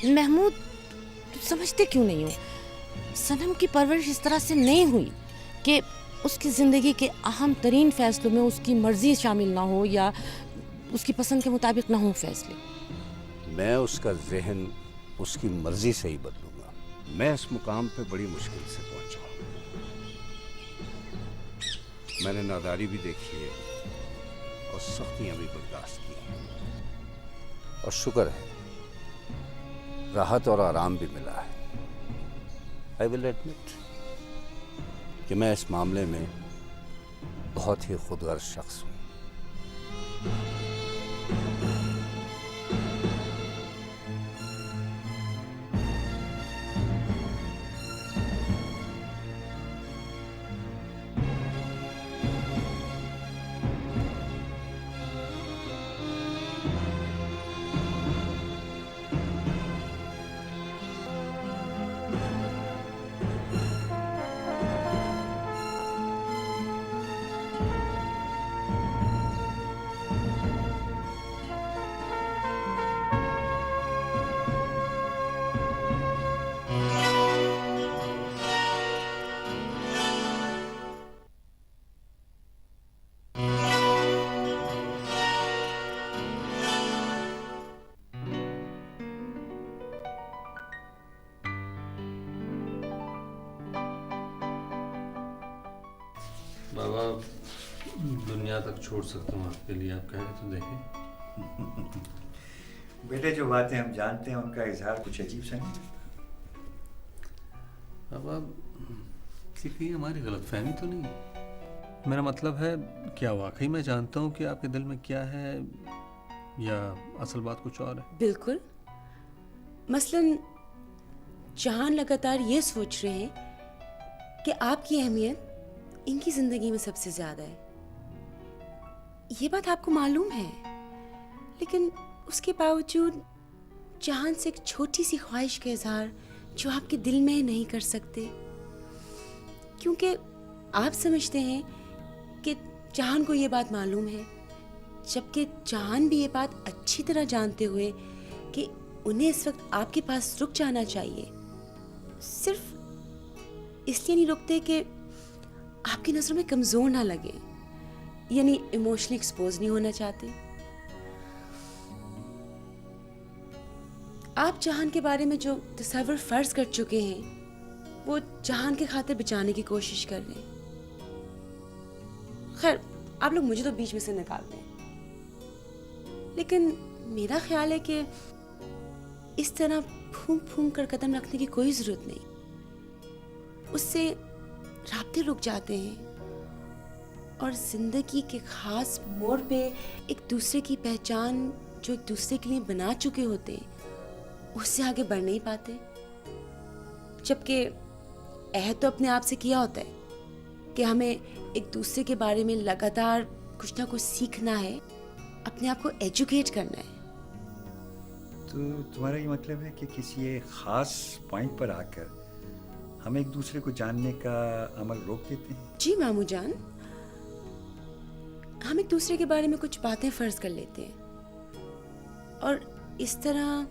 महमूद, तुम समझते क्यों नहीं हो? सनम की परवरिश इस तरह से नहीं हुई कि उसकी ज़िंदगी के अहम तरीन फैसलों में उसकी मर्जी शामिल ना हो या उसकी पसंद के मुताबिक ना हो फैसले। मैं उसका जहन उसकी मर्जी से ही बदलूंगा। मैं इस मुकाम पे बड़ी मुश्किल से पहुंचा हूं। मैंने नादारी भी देखी है और सख्तियां भी बर्दाश्त की हैं, और शुक्र है राहत और आराम भी मिला है। आई विल एडमिट कि मैं इस मामले में बहुत ही खुदगर्ज शख्स हूं। बाबा, दुनिया तक छोड़ सकता हूँ आपके लिए, आप कहें तो देखें। बेटे, जो बातें हम जानते हैं उनका इजहार कुछ अजीब सा नहीं लगता। बाबा, कि कहीं हमारी गलतफहमी तो नहीं? मेरा मतलब है, क्या वाकई मैं जानता हूँ कि आपके दिल में क्या है, या असल बात कुछ और है? बिल्कुल। मसलन जहान लगातार ये सोच रहे हैं कि आपकी अहमियत इनकी जिंदगी में सबसे ज्यादा है। ये बात आपको मालूम है, लेकिन उसके बावजूद जहान से एक छोटी सी ख्वाहिश का इजहार जो आपके दिल में नहीं कर सकते, क्योंकि आप समझते हैं कि जहान को ये बात मालूम है, जबकि जहान भी ये बात अच्छी तरह जानते हुए कि उन्हें इस वक्त आपके पास रुक जाना चाहिए, सिर्फ इसलिए नहीं रुकते कि आपकी नजरों में कमजोर ना लगे, यानी इमोशनली एक्सपोज नहीं होना चाहते। आप जहान के बारे में जो तस्वर फर्ज कर चुके हैं, वो जहान के खातिर बचाने की कोशिश कर रहे हैं। खैर, आप लोग मुझे तो बीच में से निकाल दें, लेकिन मेरा ख्याल है कि इस तरह फूंक फूंक कर कदम रखने की कोई जरूरत नहीं। उससे राब्ते रुक जाते हैं और जिंदगी के खास मोड़ पे एक दूसरे की पहचान जो एक दूसरे के लिए बना चुके होते हैं, उससे आगे बढ़ नहीं पाते। जबकि अहद तो अपने आप से किया होता है कि हमें एक दूसरे के बारे में लगातार कुछ ना कुछ सीखना है, अपने आप को एजुकेट करना है। तो तुम्हारा ये मतलब है कि किसी एक खास पॉइंट पर आकर हम एक दूसरे को जानने का अमल रोक देते हैं? जी मामू जान, हम एक दूसरे के बारे में कुछ बातें फर्ज कर लेते हैं और इस तरह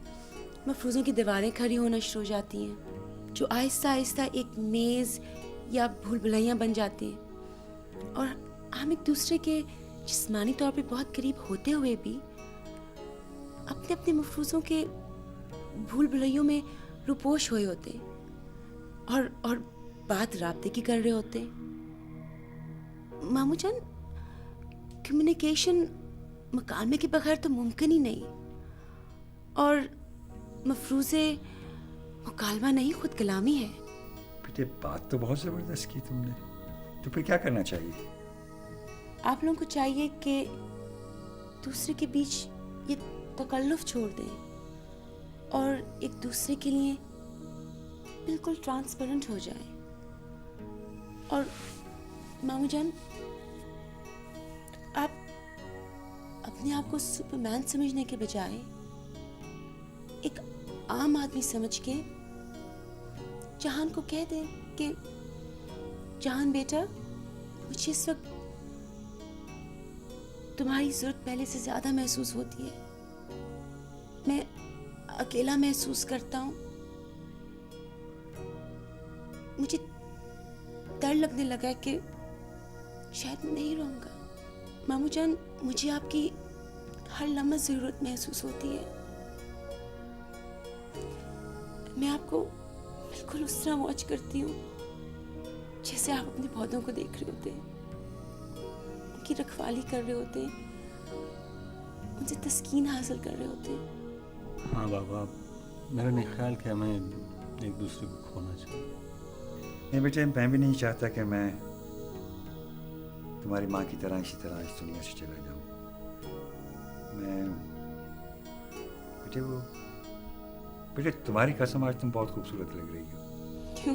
मफरूज़ों की दीवारें खड़ी होना शुरू हो जाती हैं, जो आहिस्ता आहिस्ता एक मेज़ या भूल भुलैया बन जाती हैं, और हम एक दूसरे के जिस्मानी तौर पे बहुत करीब होते हुए भी अपने अपने मफरूज़ों के भूल भुलैयों में रुपोश हुए होते हैं और बात राब्ते की कर रहे होते हैं। मामू जान, कम्युनिकेशन मकालमे के बगैर तो मुमकिन ही नहीं, और मफरूज़े मुकालमा नहीं, खुद कलामी है। बेटे, बात तो बहुत ज़बरदस्त की तुमने, तो फिर क्या करना चाहिए? आप लोगों को चाहिए कि दूसरे के बीच ये तकल्लुफ़ छोड़ दें और एक दूसरे के लिए बिल्कुल ट्रांसपेरेंट हो जाए। और मामू जान, आप अपने आप को सुपरमैन समझने के बजाय एक आम आदमी समझ के जहान को कह दे कि जहान बेटा, मुझे इस वक्त तुम्हारी जरूरत पहले से ज्यादा महसूस होती है। मैं अकेला महसूस करता हूँ। मुझे डर लगने लगा है कि शायद मैं नहीं रहूंगा। मामू जान, मुझे आपकी हर लम्हा जरूरत महसूस होती है। मैं आपको बिल्कुल उस तरह वॉच करती हूँ जैसे आप अपने पौधों को देख रहे होते हैं, उनकी रखवाली कर रहे होते हैं, उनसे तस्कीन हासिल कर रहे होते हैं। हाँ बाबा, मेरा नहीं ख्याल कि हमें एक दूसरे को खोना चाहिए। नहीं बेटे, मैं भी नहीं चाहता कि मैं तुम्हारी माँ की तरह इसी तरह इस दुनिया से चला जाऊँ। बेटे तुम्हारी कसम, आज तुम बहुत खूबसूरत लग रही हो। क्यों?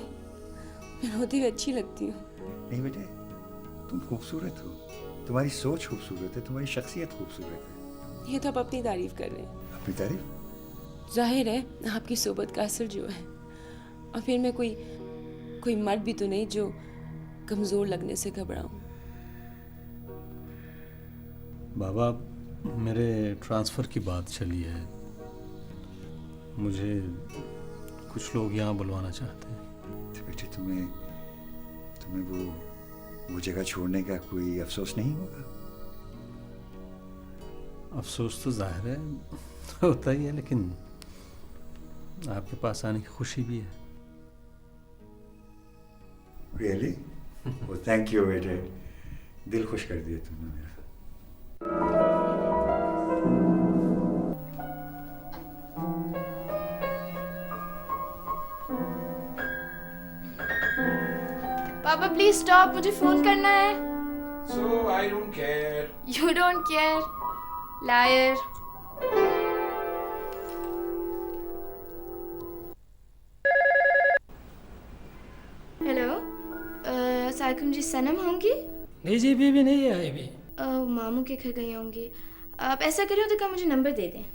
मैं होती हुई अच्छी लगती हूँ। नहीं बेटे, तुम खूबसूरत हो, तुम्हारी सोच खूबसूरत है, तुम्हारी शख्सियत खूबसूरत है। ये तो आप अपनी तारीफ कर रहे हैं। अपनी तारीफ? जाहिर है आपकी सोबत का असर जो है। और फिर मैं कोई मर्द भी तो नहीं जो कमजोर लगने से घबराऊं। बाबा, मेरे ट्रांसफ़र की बात चली है। मुझे कुछ लोग यहाँ बुलवाना चाहते हैं। तो बेटे तुम्हें वो जगह छोड़ने का कोई अफसोस नहीं होगा? अफसोस तो जाहिर है होता ही है, लेकिन आपके पास आने की खुशी भी है। रियली? वो थैंक यू बेटे, दिल खुश कर दिया तुमने मेरा। पापा प्लीज स्टॉप, मुझे फोन करना है। So I don't care. You don't care, liar. Hello, साइकुम जी, सनम होंगी? नहीं जी, भी नहीं है अभी। मामू के घर गई होंगी। आप ऐसा करिए तो का मुझे नंबर दे दें।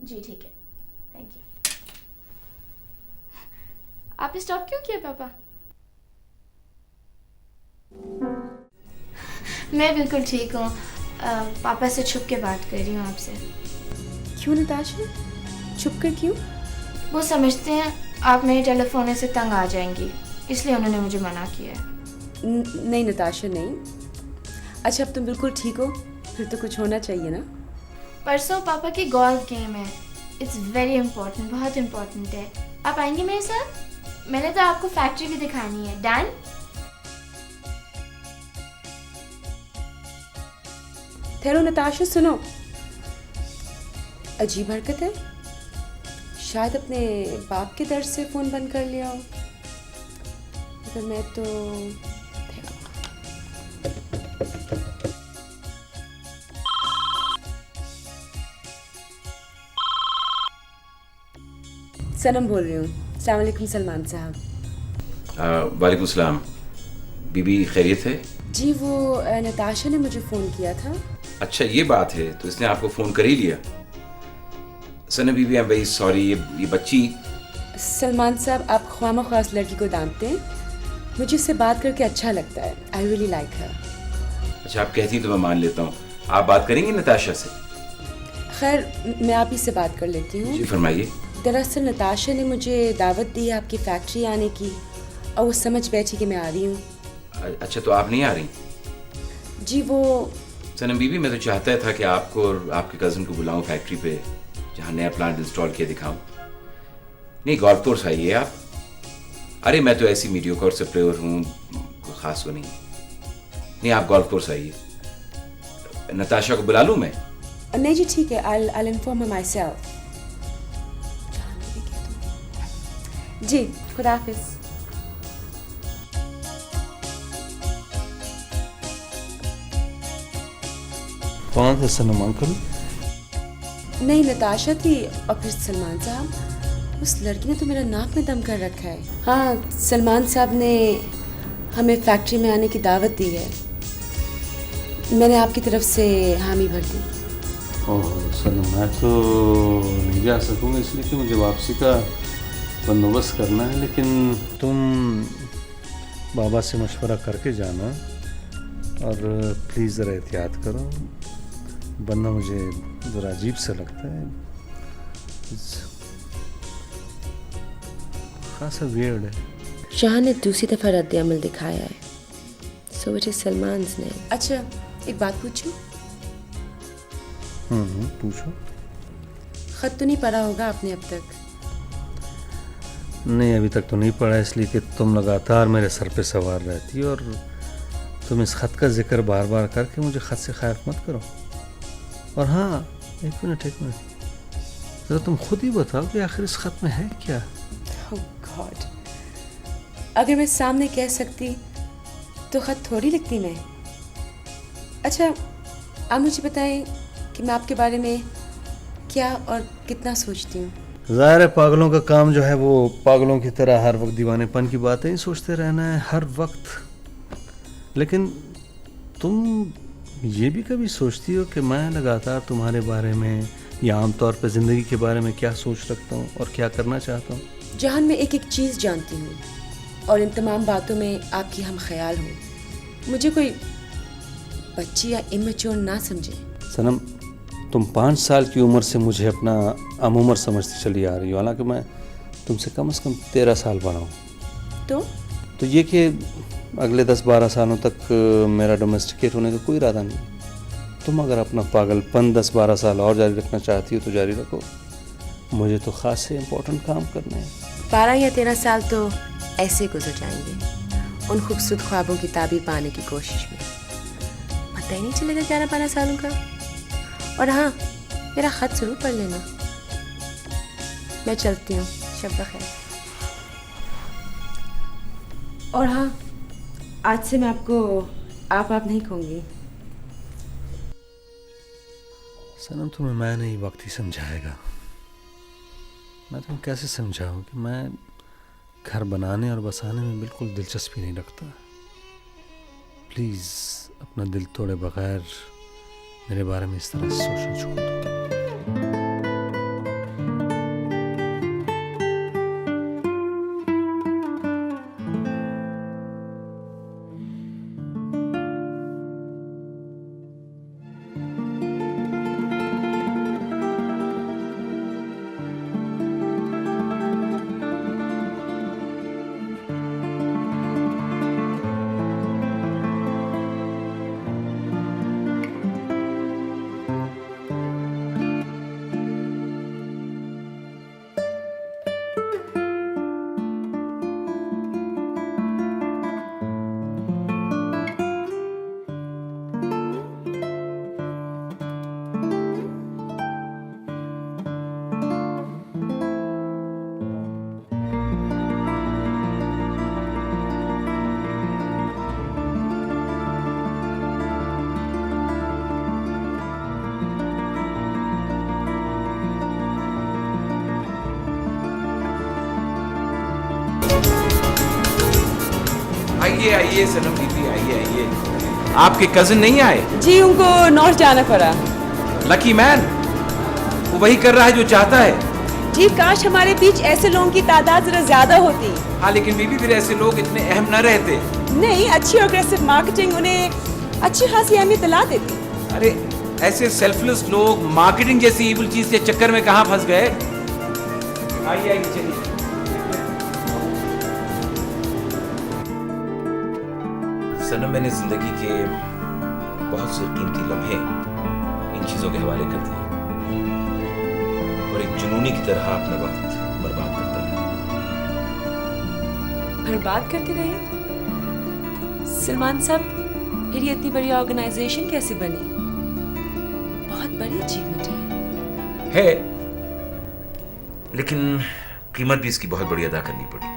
जी ठीक है, थैंक यू। आपने स्टॉप क्यों किया पापा? मैं बिल्कुल ठीक हूँ। पापा से छुप के बात कर रही हूँ आपसे। क्यों नताशा? छुप कर क्यों? वो समझते हैं आप मेरे टेलीफोन से तंग आ जाएंगी, इसलिए उन्होंने मुझे मना किया है। नहीं नताशा, नहीं। अच्छा, अब तुम बिल्कुल ठीक हो? फिर तो कुछ होना चाहिए ना। परसों पापा की गोल्फ गेम है। इट्स वेरी इंपॉर्टेंट, बहुत इंपॉर्टेंट है। आप आएंगे मेरे साथ? मैंने तो आपको फैक्ट्री भी दिखानी है। डन? ठहरो नताशा, सुनो। अजीब हरकत है। शायद अपने बाप के दर्द से फोन बंद कर लिया हो। अगर मैं तो सनम बोल रही हूँ। अस्सलाम वालेकुम सलमान साहब। वालेकुम सलाम। बीबी खैरियत है? जी, वो नताशा ने मुझे फ़ोन किया था। अच्छा ये बात है, तो इसने आपको फ़ोन कर ही लिया। सनम बीबी, आई एम वेरी सॉरी। ये बच्ची। सलमान साहब, आप ख्वामा ख्वास लड़की को जानते हैं। मुझे उससे बात करके अच्छा लगता है। आई रियली लाइक हर। अच्छा, आप कहती हैं तो मैं मान लेता हूँ। आप बात करेंगी नताशा से? खैर, मैं आप ही से बात कर लेती हूँ। जी फरमाइए। दरअसल नताशा ने मुझे दावत दी है आपकी फैक्ट्री आने की, और वो समझ बैठी कि मैं आ रही हूँ। अच्छा, तो आप नहीं आ रही? जी वो सनम बीबी, मैं तो चाहता था कि आपको और आपके कज़न को बुलाऊं फैक्ट्री पे, जहाँ नया प्लांट इंस्टॉल किया दिखाऊं। नहीं, गोल्फ कोर्स आइए आप। अरे मैं तो ऐसी मीडियोकर से प्लेयर हूँ, कोई ख़ास वो नहीं। नहीं, आप गोल्फ कोर्स आइए। नताशा को बुला लूँ मैं? नहीं जी, ठीक है। I'll inform her myself। जी, खुदा हाफिज़। कौन थे सनम अंकल? नहीं, नताशा थी। और फिर सलमान साहब, उस लड़की ने तो मेरा नाक में दम कर रखा है। हाँ, सलमान साहब ने हमें फैक्ट्री में आने की दावत दी है। मैंने आपकी तरफ से हामी भर दी। ओह सनम, मैं तो नहीं जा सकूँगा, इसलिए कि मुझे वापसी का बंदोबस्त करना है। लेकिन तुम बाबा से मशवरा करके जाना, और प्लीज़ ज़रा एहतियात करो। वरना मुझे ज़रा अजीब सा लगता है, खासा वियर्ड है। जहां ने दूसरी दफा रद्द अमल दिखाया है, सो इट इज सलमान ने। अच्छा एक बात पूछूं? पूछो। खत तो नहीं पढ़ा होगा आपने अब तक? नहीं, अभी तक तो नहीं पढ़ा, इसलिए कि तुम लगातार मेरे सर पे सवार रहती हो और तुम इस खत का जिक्र बार बार करके मुझे खत से खैफ मत करो। और हाँ, एक मिनट ज़रा तुम खुद ही बताओ कि आखिर इस खत में है क्या? ओह गॉड, अगर मैं सामने कह सकती तो खत थोड़ी लिखती मैं। अच्छा आप मुझे बताएं कि मैं आपके बारे में क्या और कितना सोचती हूँ। ज़ाहिर है पागलों का काम जो है वो पागलों की तरह हर वक्त दीवानेपन की बातें ही सोचते रहना है हर वक्त। लेकिन तुम ये भी कभी सोचती हो कि मैं लगातार तुम्हारे बारे में या आमतौर पर ज़िंदगी के बारे में क्या सोच रखता हूँ और क्या करना चाहता हूँ? जहां मैं एक एक चीज़ जानती हूँ और इन तमाम बातों में आपकी हम ख्याल हो, मुझे कोई बच्ची या इमेच्योर ना समझे। सनम, तुम 5 साल की उम्र से मुझे अपना अमूमर समझती चली आ रही हो, हालांकि मैं तुमसे कम से कम 13 साल बड़ा हूँ। तो ये कि अगले 10-12 सालों तक मेरा डोमेस्टिकेट होने का कोई इरादा नहीं। तुम अगर अपना पागलपन 10-12 साल और जारी रखना चाहती हो तो जारी रखो, मुझे तो ख़ास से इम्पोर्टेंट काम करने हैं। 12 या 13 साल तो ऐसे गुजर जाएंगे उन खूबसूरत ख्वाबों की ताबीर पाने की कोशिश में, पता ही नहीं चलेगा 11-12 सालों का। और हाँ, मेरा खत जरूर पढ़ लेना। मैं चलती हूँ, शब बखैर। और हाँ, आज से मैं आपको आप नहीं कहूँगी। सनम, तुम्हें मैं नहीं वक्त ही समझाएगा। मैं तुम्हें कैसे समझाऊं कि मैं घर बनाने और बसाने में बिल्कुल दिलचस्पी नहीं रखता। प्लीज़ अपना दिल तोड़े बगैर मेरे बारे में इस तरह सोचना छोड़ दो। आइए आइए सनम दीदी, आइए आइए। आपके कजिन नहीं आए? जी, उनको नॉर्थ जाना पड़ा। लकी मैन, वो वही कर रहा है जो चाहता है। जी, काश हमारे बीच ऐसे लोगों की तादाद जरा ज्यादा होती। हाँ, लेकिन बीबी फिर ऐसे लोग इतने अहम न रहते। नहीं, अच्छी अग्रेसिव मार्केटिंग उन्हें अच्छी खासी अहमियत दिला देती। अरे ऐसे सेल्फलेस लोग मार्केटिंग जैसी इविल चीज के चक्कर में कहाँ फंस गए। आइए आइए, चलिए। सनम, मैंने जिंदगी के बहुत से कीमती लम्हे इन चीजों के हवाले कर दिए और एक जुनूनी की तरह अपना वक्त बर्बाद करता रहा। बर्बाद करते रहे? सलमान साहब, फिर ये इतनी बड़ी ऑर्गेनाइजेशन कैसे बनी? बहुत बड़ी अचीवमेंट है। लेकिन कीमत भी इसकी बहुत बड़ी अदा करनी पड़ी।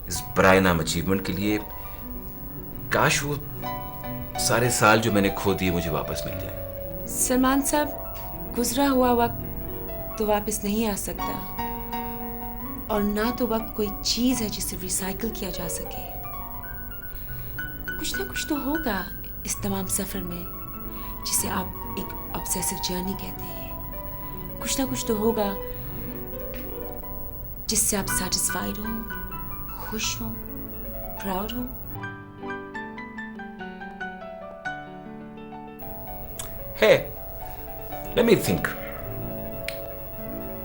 इस बराए नाम अचीवमेंट के लिए काश वो सारे साल जो मैंने खो दिए मुझे वापस मिल जाए। सलमान साहब, गुजरा हुआ वक्त तो वापस नहीं आ सकता, और ना तो वक्त कोई चीज है जिसे रिसाइकल किया जा सके। कुछ ना कुछ तो होगा इस तमाम सफर में जिसे आप एक ऑब्सेसिव जर्नी कहते हैं। कुछ ना कुछ तो होगा जिससे आप सैटिस्फाइड हो, खुश हो, प्राउड हो। है, लेट मी थिंक।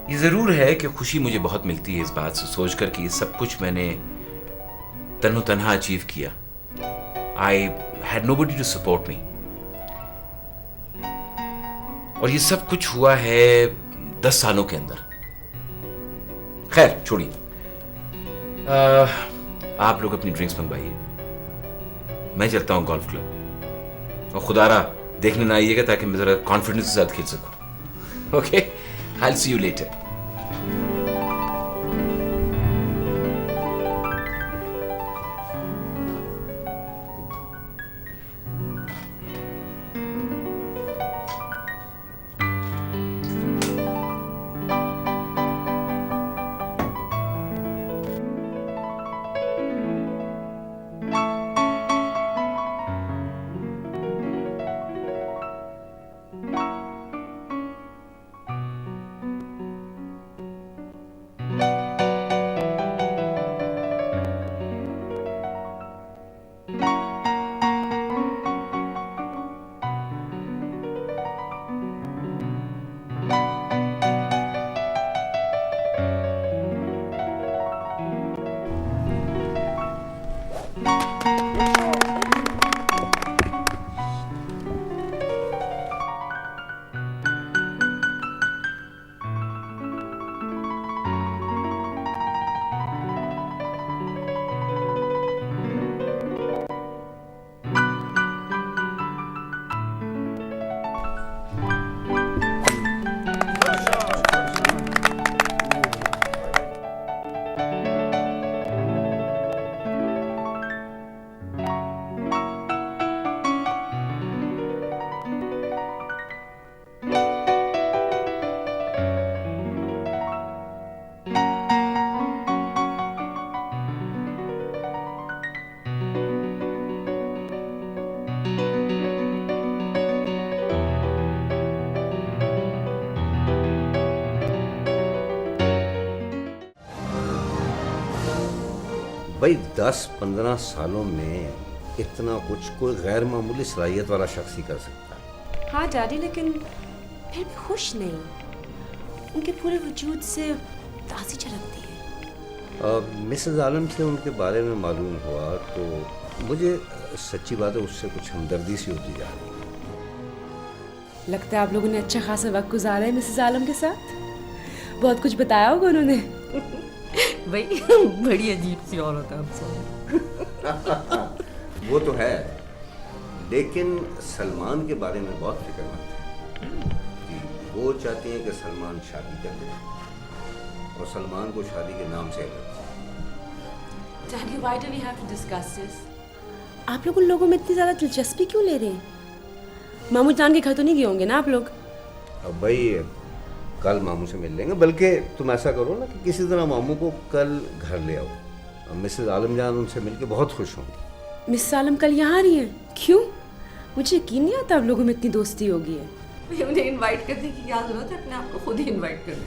ये जरूर है कि खुशी मुझे बहुत मिलती है इस बात से सोचकर कि ये सब कुछ मैंने तन्नो तन्हा अचीव किया। I had nobody to support me, और ये सब कुछ हुआ है 10 सालों के अंदर। खैर छोड़िए, आप लोग अपनी ड्रिंक्स मंगवाइए, मैं चलता हूँ गोल्फ क्लब, और खुदारा देखने ना आइएगा ताकि मैं जरा कॉन्फिडेंस के साथ खेल सकूं। Okay, I will see you later. भाई 10-15 सालों में इतना कुछ कोई गैर मामूली सलाहियत वाला शख्स ही कर सकता है। हाँ डैडी, लेकिन फिर भी खुश नहीं। उनके पूरे वजूद से उदासी झलकती है। मिसेस आलम से उनके बारे में मालूम हुआ तो मुझे सच्ची बात है उससे कुछ हमदर्दी सी होती जा रही है। लगता है आप लोगों ने अच्छा खासा वक्त गुजारा है मिसेस आलम के साथ। बहुत कुछ बताया होगा उन्होंने। भाई बड़ी अजीब सी औरत है आपसे। वो तो है, लेकिन सलमान के बारे में बहुत फिक्रमंद है कि वो चाहती हैं कि सलमान शादी कर ले और सलमान को शादी के नाम से अलग। Daddy, why do we have to discuss this? आप लोग उन लोगों में इतनी ज़्यादा दिलचस्पी क्यों ले रहे हैं? मामू जान के घर तो नहीं गए होंगे ना आप लोग? अब भाई कल मामू से मिल लेंगे, बल्कि तुम ऐसा करो ना कि किसी तरह मामू को कल घर ले आओ। मिसेस आलम जान उनसे मिलके बहुत खुश होंगी। मिसेस आलम कल यहाँ आ रही हैं? क्यों? मुझे यकीन नहीं आता आप लोगों में इतनी दोस्ती होगी है। उन्हें इनवाइट करने की क्या जरूरत है, अपने आप को खुद ही इनवाइट कर लें।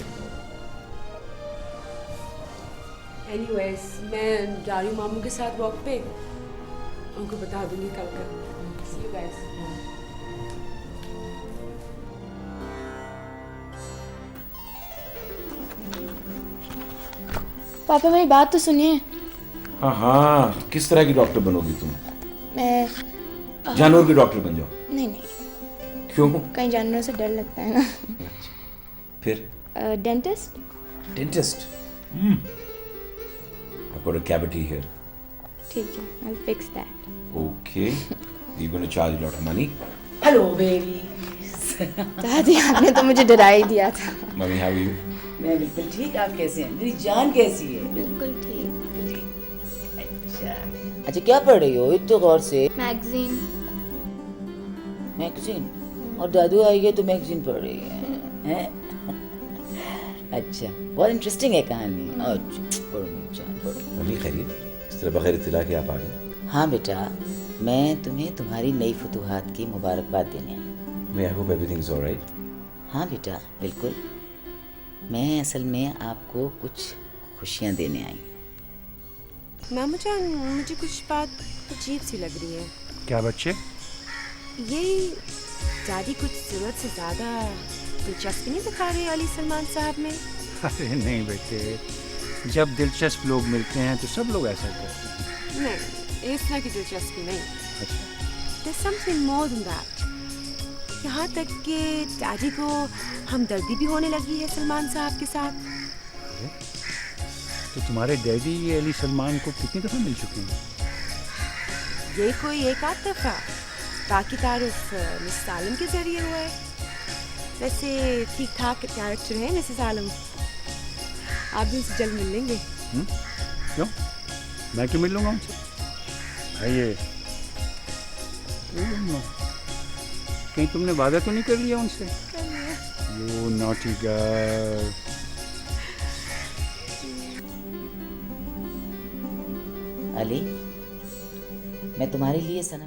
Anyways, मैं जा रही हूँ मामू के साथ वॉक पे, उनको बता दूंगी कल का। See you guys. पापा मेरी बात तो सुनिए। हाँ हाँ, किस तरह की डॉक्टर बनोगी तुम? मैं जानवर की डॉक्टर बन जाओ। नहीं नहीं, क्यों? कहीं जानवरों से डर लगता है ना। फिर? Dentist. Dentist? I've got a cavity here. ठीक है, I'll fix that. Okay. You're going to charge a lot of money. Hello baby. दादी आपने तो मुझे डरा ही दिया था। Mommy, how are you? मैं बिल्कुल ठीक। आप कैसे हैं? मेरी जान कैसी है? बिल्कुल ठीक। अच्छा क्या पढ़ रही हो इतने गौर से? मैगजीन। मैगजीन? और दादू आई है तो मैगजीन पढ़ रही है? अच्छा, बहुत इंटरेस्टिंग है कहानी। अच्छा पढ़ो मेरी जान, पढ़ो। मम्मी खैरियत? इस तरह बगैर इत्तला के आप आ गई? हाँ बेटा, मैं तुम्हें तुम्हारी नई फतूहात की मुबारकबाद देने आई। May I hope everything is all right? हाँ बेटा बिल्कुल, मैं असल में आपको कुछ खुशियाँ देने आई। मामू जान, मुझे कुछ बात अजीब सी लग रही है। क्या बच्चे? यही डैडी कुछ जरूरत से ज़्यादा दिलचस्पी नहीं दिखा रहे अली सलमान साहब में? अरे नहीं बेटे, जब दिलचस्प लोग मिलते हैं तो सब लोग ऐसा करते हैं। नहीं, इस तरह की दिलचस्पी नहीं। अच्छा, There's something more than that. यहाँ तक कि डैडी को हमदर्दी भी होने लगी है सलमान साहब के साथ। तो तुम्हारे डैडी ये अली सलमान को कितनी दफ़ा मिल चुके हैं? ये कोई एक आध दफ़ा, बाकी तारुफ मिसेस आलम के जरिए हुआ है। वैसे ठीक ठाक कैरेक्टर है मिसेस आलम, आप भी उनसे जल्द मिल लेंगे। क्यों? मैं क्यों मिल लूँगा उनसे? आइए। कहीं तुमने वादा तो नहीं कर लिया उनसे? You naughty girl. अली, मैं तुम्हारे लिए सनम